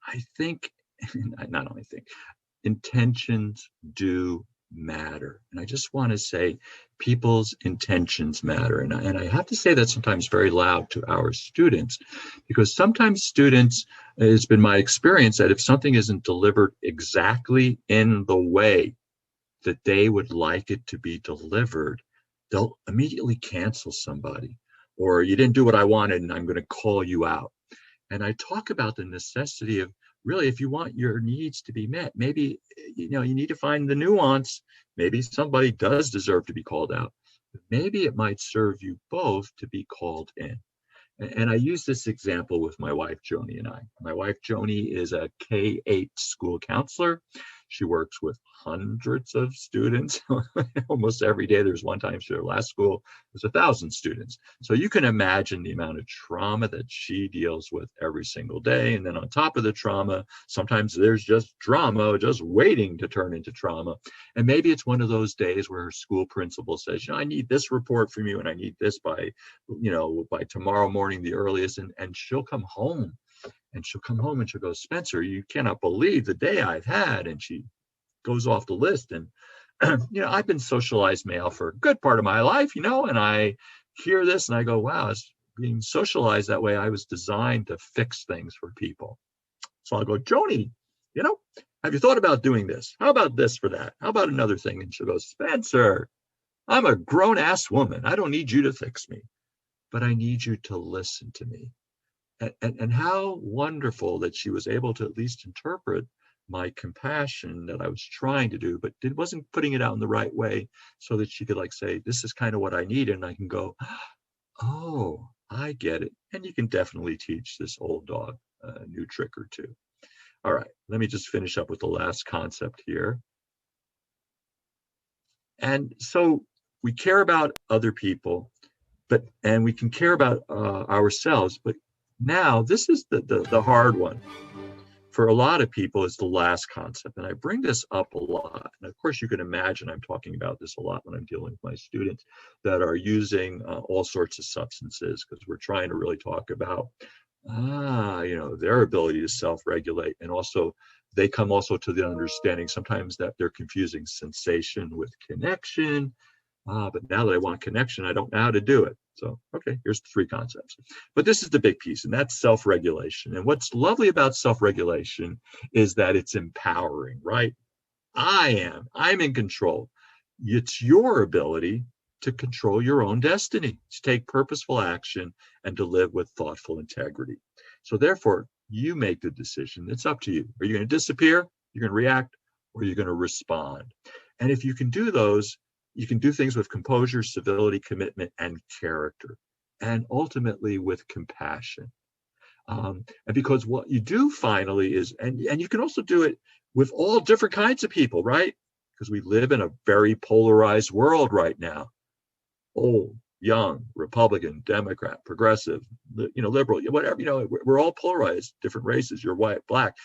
I think, not only think, intentions do matter. And I just want to say people's intentions matter. And I have to say that sometimes very loud to our students, because sometimes students, it's been my experience that if something isn't delivered exactly in the way that they would like it to be delivered, they'll immediately cancel somebody, or you didn't do what I wanted and I'm going to call you out. And I talk about the necessity of, really, if you want your needs to be met, maybe, you need to find the nuance. Maybe somebody does deserve to be called out. Maybe it might serve you both to be called in. And I use this example with my wife, Joni, and I. My wife, Joni, is a K-8 school counselor. She works with hundreds of students. Almost every day. There's one time her last school was 1,000 students. So you can imagine the amount of trauma that she deals with every single day. And then on top of the trauma, sometimes there's just drama just waiting to turn into trauma. And maybe it's one of those days where her school principal says, I need this report from you, and I need this by tomorrow morning, the earliest. And she'll come home. And she'll come home and she'll go, Spencer, you cannot believe the day I've had. And she goes off the list. And, I've been socialized male for a good part of my life, and I hear this and I go, wow, it's being socialized that way. I was designed to fix things for people. So I'll go, Joni, have you thought about doing this? How about this for that? How about another thing? And she'll go, Spencer, I'm a grown ass woman. I don't need you to fix me, but I need you to listen to me. And how wonderful that she was able to at least interpret my compassion that I was trying to do, but wasn't putting it out in the right way, so that she could say, this is kind of what I need. And I can go, oh, I get it. And you can definitely teach this old dog a new trick or two. All right, let me just finish up with the last concept here. And so we care about other people, and we can care about ourselves, but now, this is the hard one for a lot of people, is the last concept. And I bring this up a lot. And of course, you can imagine I'm talking about this a lot when I'm dealing with my students that are using all sorts of substances, because we're trying to really talk about, their ability to self-regulate. And also, they come also to the understanding sometimes that they're confusing sensation with connection. But now that I want connection, I don't know how to do it. So, okay, here's the 3 concepts. But this is the big piece, and that's self-regulation. And what's lovely about self-regulation is that it's empowering, right? I'm in control. It's your ability to control your own destiny, to take purposeful action, and to live with thoughtful integrity. So therefore, you make the decision. It's up to you. Are you going to disappear? You're going to react, or you're going to respond? And if you can do those, you can do things with composure, civility, commitment, and character, and ultimately with compassion. And because what you do finally is, and you can also do it with all different kinds of people, right? because we live in a very polarized world right now. Old, young, Republican, Democrat, progressive, liberal, whatever, we're all polarized, different races, you're white, black,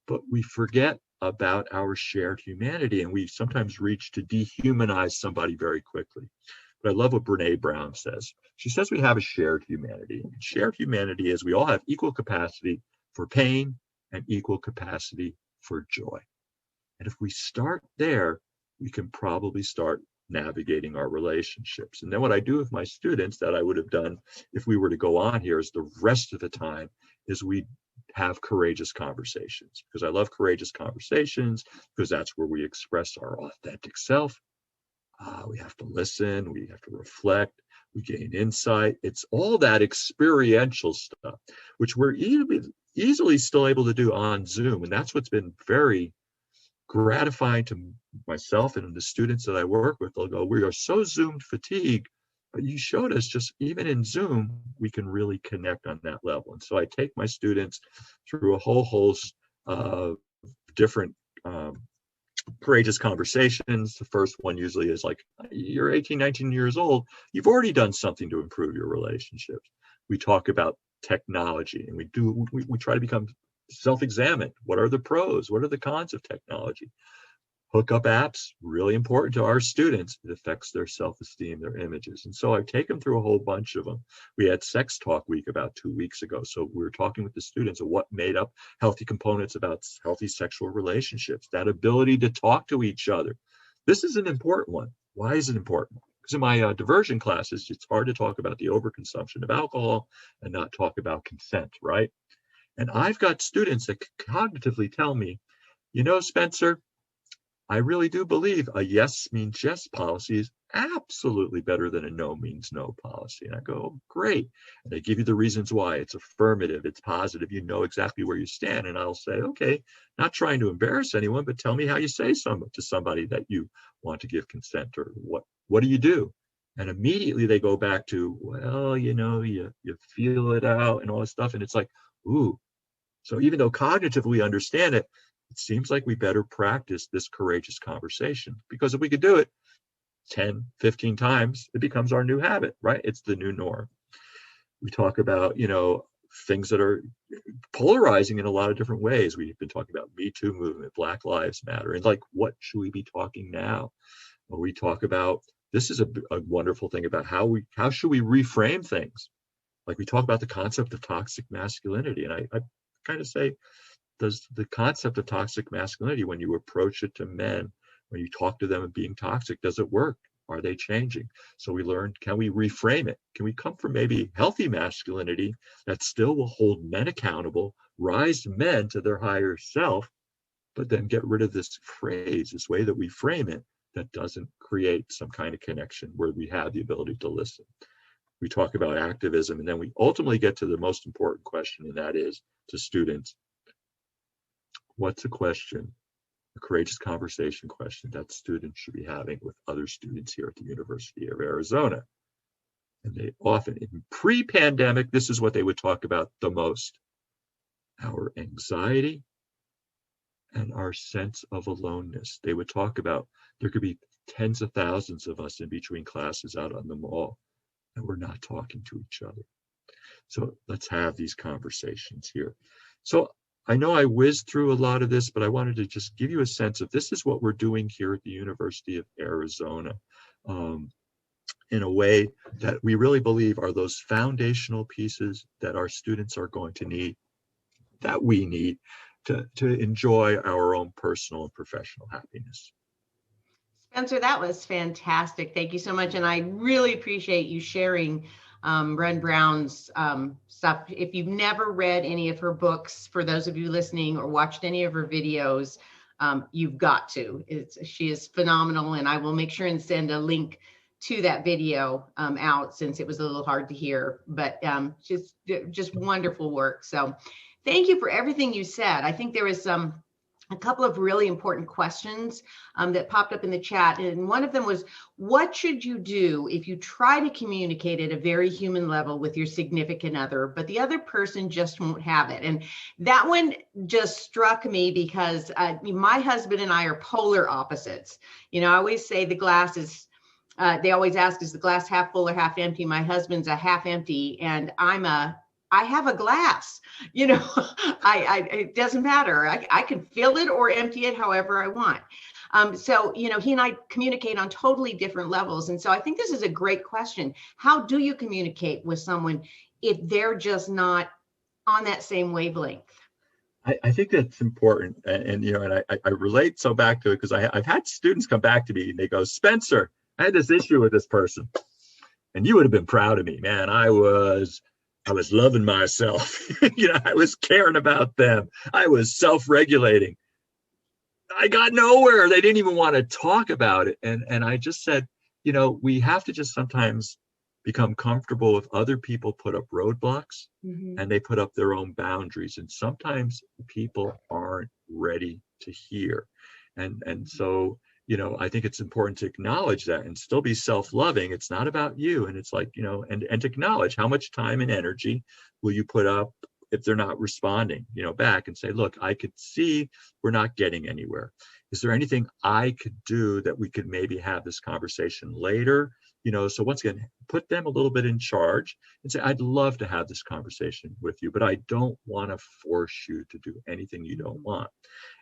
but we forget about our shared humanity, and we sometimes reach to dehumanize somebody very quickly. But I love what Brene Brown says. She says we have a shared humanity. And shared humanity is we all have equal capacity for pain and equal capacity for joy. And if we start there, we can probably start navigating our relationships. And then what I do with my students that I would have done if we were to go on here is the rest of the time is we have courageous conversations, because I love courageous conversations, because that's where we express our authentic self. We have to listen, we have to reflect, we gain insight. It's all that experiential stuff, which we're easily still able to do on Zoom. And that's what's been very gratifying to myself and the students that I work with. They'll go, we are so Zoom fatigued, but you showed us just even in Zoom, we can really connect on that level. And so I take my students through a whole host of different courageous conversations. The first one usually is like, you're 18, 19 years old. You've already done something to improve your relationships. We talk about technology, and we try to become self-examined. What are the pros? What are the cons of technology? Hookup apps, really important to our students. It affects their self-esteem, their images. And so I take them through a whole bunch of them. We had Sex Talk Week about 2 weeks ago. So we were talking with the students of what made up healthy components about healthy sexual relationships, that ability to talk to each other. This is an important one. Why is it important? Because in my diversion classes, it's hard to talk about the overconsumption of alcohol and not talk about consent, right? And I've got students that cognitively tell me, Spencer, I really do believe a yes means yes policy is absolutely better than a no means no policy. And I go, oh, great. And they give you the reasons why. It's affirmative, it's positive, you know exactly where you stand. And I'll say, okay, not trying to embarrass anyone, but tell me how you say to somebody that you want to give consent, or what do you do? And immediately they go back to, well, you feel it out and all this stuff. And it's like, ooh. So even though cognitively we understand it, it seems like we better practice this courageous conversation, because if we could do it 10, 15 times, it becomes our new habit, right? It's the new norm. We talk about, things that are polarizing in a lot of different ways. We've been talking about Me Too movement, Black Lives Matter, and like, what should we be talking now? Well, we talk about, this is a wonderful thing about how should we reframe things? Like we talk about the concept of toxic masculinity. And I kind of say, does the concept of toxic masculinity, when you approach it to men, when you talk to them of being toxic, does it work? Are they changing? So we learned, can we reframe it? Can we come from maybe healthy masculinity that still will hold men accountable, rise men to their higher self, but then get rid of this phrase, this way that we frame it, that doesn't create some kind of connection where we have the ability to listen. We talk about activism, and then we ultimately get to the most important question, and that is to students, what's a question, a courageous conversation question that students should be having with other students here at the University of Arizona? And they often, in pre-pandemic, this is what they would talk about the most: our anxiety and our sense of aloneness. They would talk about, there could be tens of thousands of us in between classes out on the mall, and we're not talking to each other. So let's have these conversations here. So I know I whizzed through a lot of this, but I wanted to just give you a sense of, this is what we're doing here at the University of Arizona, in a way that we really believe are those foundational pieces that our students are going to need, that we need to enjoy our own personal and professional happiness. Spencer, that was fantastic. Thank you so much. And I really appreciate you sharing Brené Brown's stuff. If you've never read any of her books, for those of you listening, or watched any of her videos, you've got to. She is phenomenal, and I will make sure and send a link to that video out, since it was a little hard to hear, but just wonderful work. So thank you for everything you said. I think there was some a couple of really important questions that popped up in the chat. And one of them was, what should you do if you try to communicate at a very human level with your significant other, but the other person just won't have it? And that one just struck me because my husband and I are polar opposites. I always say the glass is, they always ask, is the glass half full or half empty? My husband's a half empty, and I have a glass, it doesn't matter. I can fill it or empty it however I want. So, he and I communicate on totally different levels. And so I think this is a great question. How do you communicate with someone if they're just not on that same wavelength? I think that's important. And I relate so back to it because I've had students come back to me and they go, Spencer, I had this issue with this person and you would have been proud of me, man. I was loving myself. I was caring about them. I was self-regulating. I got nowhere. They didn't even want to talk about it. And I just said, we have to just sometimes become comfortable with other people put up roadblocks and they put up their own boundaries. And sometimes people aren't ready to hear. And so, I think it's important to acknowledge that and still be self-loving. It's not about you. And it's like, and to acknowledge how much time and energy will you put up if they're not responding, back, and say, look, I could see we're not getting anywhere. Is there anything I could do that we could maybe have this conversation later? So once again, put them a little bit in charge and say, I'd love to have this conversation with you, but I don't want to force you to do anything you don't want.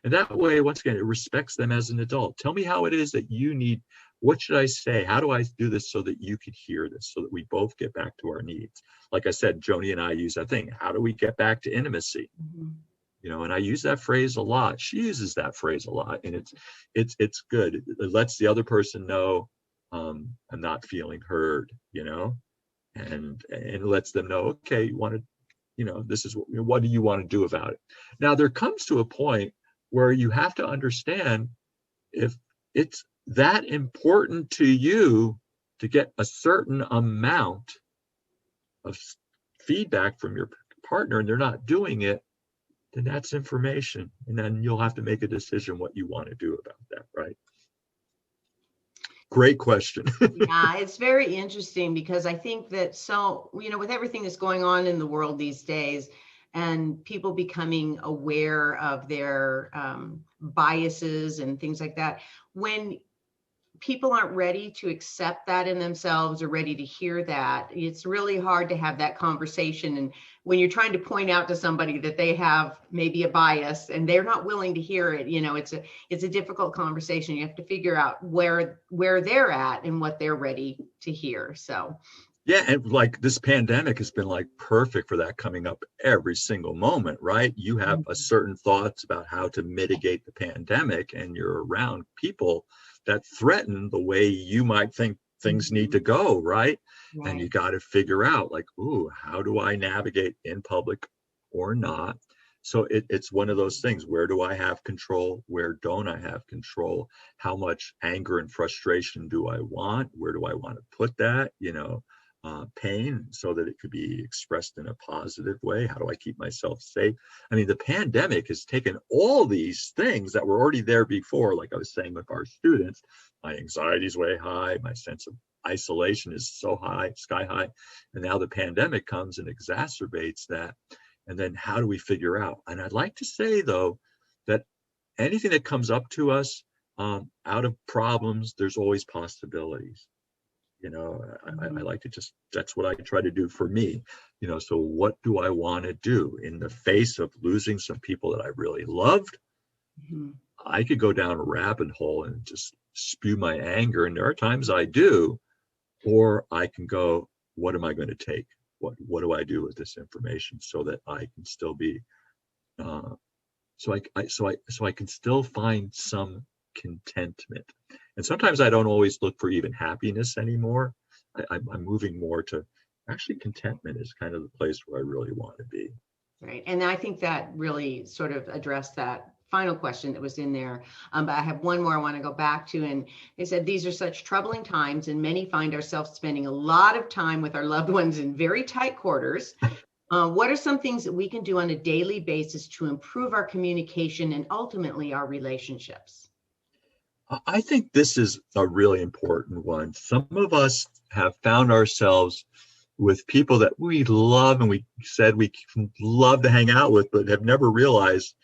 And that way, once again, it respects them as an adult. Tell me how it is that you need. What should I say? How do I do this so that you could hear this, so that we both get back to our needs? Like I said, Joni and I use that thing. How do we get back to intimacy? And I use that phrase a lot. She uses that phrase a lot, and it's good. It lets the other person know I'm not feeling heard, and it lets them know, okay, you want to, this is what do you want to do about it? Now there comes to a point where you have to understand if it's that important to you to get a certain amount of feedback from your partner and they're not doing it, then that's information. And then you'll have to make a decision what you want to do about that, right? Great question. Yeah, it's very interesting because I think that with everything that's going on in the world these days and people becoming aware of their biases and things like that, when people aren't ready to accept that in themselves or ready to hear that, it's really hard to have that conversation. And when you're trying to point out to somebody that they have maybe a bias and they're not willing to hear it, it's a difficult conversation. You have to figure out where they're at and what they're ready to hear. So yeah, and like this pandemic has been like perfect for that, coming up every single moment, right? You have a certain thoughts about how to mitigate the pandemic and you're around people that threaten the way you might think things need to go, right? And you got to figure out like, ooh, how do I navigate in public or not? So it's one of those things. Where do I have control? Where don't I have control? How much anger and frustration do I want? Where do I want to put that? Pain so that it could be expressed in a positive way. How do I keep myself safe? I mean, the pandemic has taken all these things that were already there before, like I was saying with our students. My anxiety is way high. My sense of isolation is so high, sky high. And now the pandemic comes and exacerbates that. And then how do we figure out? And I'd like to say, though, that anything that comes up to us out of problems, there's always possibilities. I like to that's what I try to do for me, so what do I want to do in the face of losing some people that I really loved? I could go down a rabbit hole and just spew my anger, and there are times I do, or I can go, what am I going to take? What do I do with this information so that I can still be, so I can still find some contentment. And sometimes I don't always look for even happiness anymore. I'm moving more to actually contentment is kind of the place where I really want to be. Right. And I think that really sort of addressed that final question that was in there. But I have one more I want to go back to. And they said, these are such troubling times and many find ourselves spending a lot of time with our loved ones in very tight quarters. What are some things that we can do on a daily basis to improve our communication and ultimately our relationships? I think this is a really important one. Some of us have found ourselves with people that we love and we said we love to hang out with, but have never realized,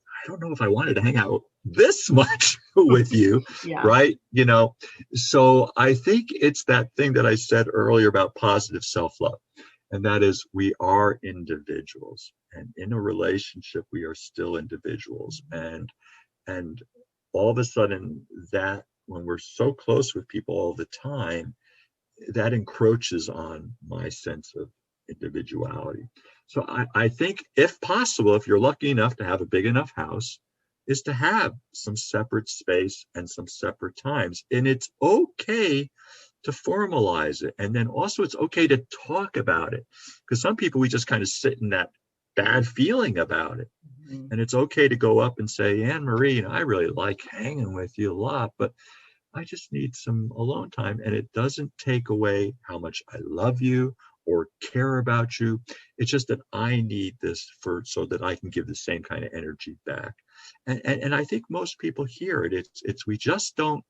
I don't know if I wanted to hang out this much with you, Yeah. right? You know, so I think it's that thing that I said earlier about positive self-love. And that is, we are individuals. And in a relationship, we are still individuals. And all of a sudden, that when we're so close with people all the time, that encroaches on my sense of individuality. So I think, if possible, if you're lucky enough to have a big enough house, is to have some separate space and some separate times. And it's okay to formalize it. And then also it's okay to talk about it. Because some people, we just kind of sit in that bad feeling about it. Mhm. And it's okay to go up and say, Anne Marie, you know, I really like hanging with you a lot, but I just need some alone time. And it doesn't take away how much I love you or care about you. It's just that I need this so that I can give the same kind of energy back. And I think most people hear it. It's we just don't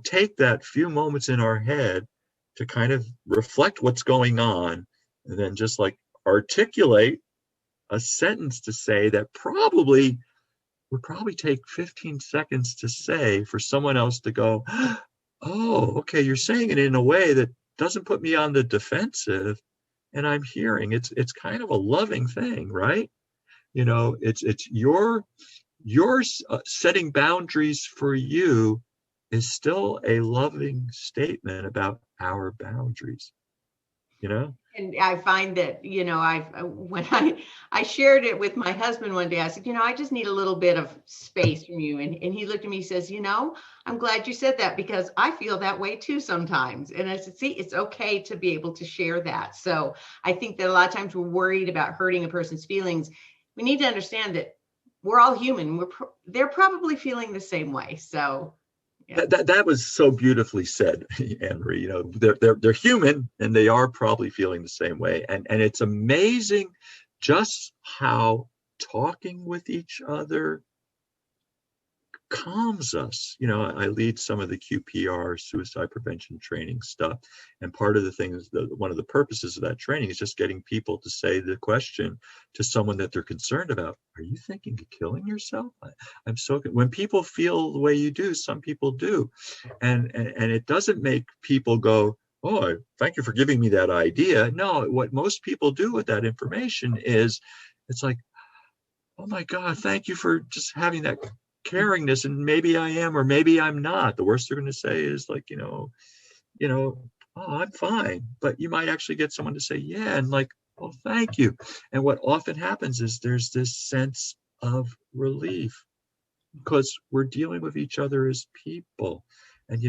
take that few moments in our head to kind of reflect what's going on, and then just like articulate a sentence to say that would probably take 15 seconds to say for someone else to go, oh, okay, you're saying it in a way that doesn't put me on the defensive, and I'm hearing it's kind of a loving thing, right? You know, it's your setting boundaries for you is still a loving statement about our boundaries, you know? And I find that, when I shared it with my husband one day, I said, I just need a little bit of space from you. And he looked at me, he says, I'm glad you said that because I feel that way too sometimes. And I said, see, it's okay to be able to share that. So I think that a lot of times we're worried about hurting a person's feelings. We need to understand that we're all human. They're probably feeling the same way. So yeah. That was so beautifully said, Anne-Marie. You know, they're human and they are probably feeling the same way. And it's amazing just how talking with each other calms us. You know, I lead some of the QPR suicide prevention training stuff. And part of the thing is one of the purposes of that training is just getting people to say the question to someone that they're concerned about. Are you thinking of killing yourself? I'm so good. When people feel the way you do, some people do. And it doesn't make people go, oh, thank you for giving me that idea. No, what most people do with that information is it's like, oh my God, thank you for just having that caringness. And maybe I am, or maybe I'm not. The worst they're going to say is like, oh, I'm fine. But you might actually get someone to say, yeah, and like, oh, thank you. And what often happens is there's this sense of relief because we're dealing with each other as people, and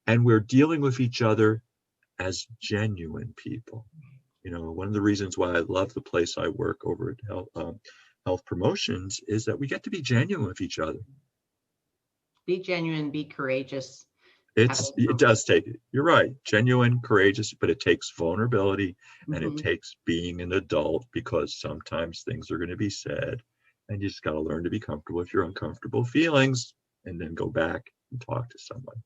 and we're dealing with each other as genuine people. You know, one of the reasons why I love the place I work over at Health Promotions is that we get to be genuine with each other. Be genuine, be courageous. It does take it. You're right. Genuine, courageous, but it takes vulnerability and it takes being an adult because sometimes things are going to be said and you just got to learn to be comfortable with your uncomfortable feelings and then go back and talk to someone.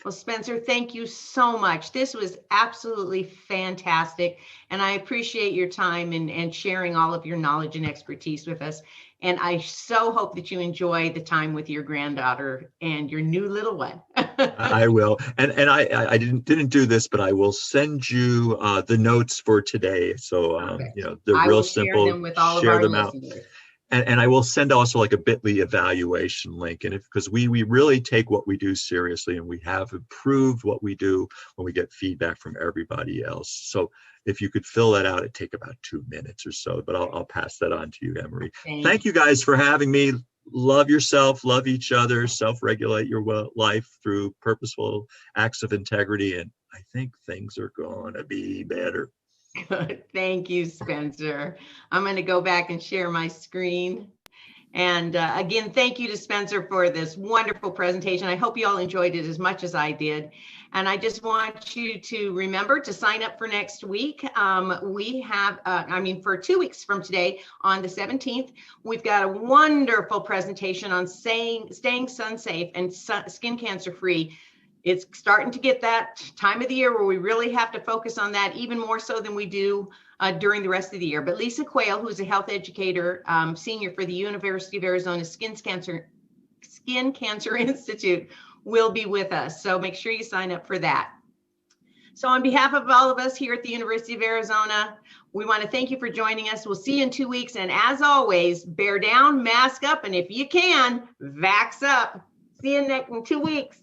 Well, Spencer, thank you so much. This was absolutely fantastic. And I appreciate your time and sharing all of your knowledge and expertise with us. And I so hope that you enjoy the time with your granddaughter and your new little one. I will. And I didn't do this, but I will send you the notes for today. So, they're I real will share simple. them with all of Share our them out. listeners. And I will send also like a bit.ly evaluation link. And because we really take what we do seriously and we have improved what we do when we get feedback from everybody else. So if you could fill that out, it'd take about 2 minutes or so, but I'll pass that on to you, Emery. Thank you guys for having me. Love yourself, love each other, self-regulate your life through purposeful acts of integrity. And I think things are going to be better. Good. Thank you, Spencer. I'm going to go back and share my screen. And again, thank you to Spencer for this wonderful presentation. I hope you all enjoyed it as much as I did. And I just want you to remember to sign up for next week. We have, for 2 weeks from today, on the 17th, we've got a wonderful presentation on staying sun safe and skin cancer free. It's starting to get that time of the year where we really have to focus on that even more so than we do during the rest of the year. But Lisa Quayle, who's a health educator, senior for the University of Arizona Skin Cancer Institute, will be with us. So make sure you sign up for that. So on behalf of all of us here at the University of Arizona, we want to thank you for joining us. We'll see you in 2 weeks. And as always, bear down, mask up, and if you can, vax up. See you in 2 weeks.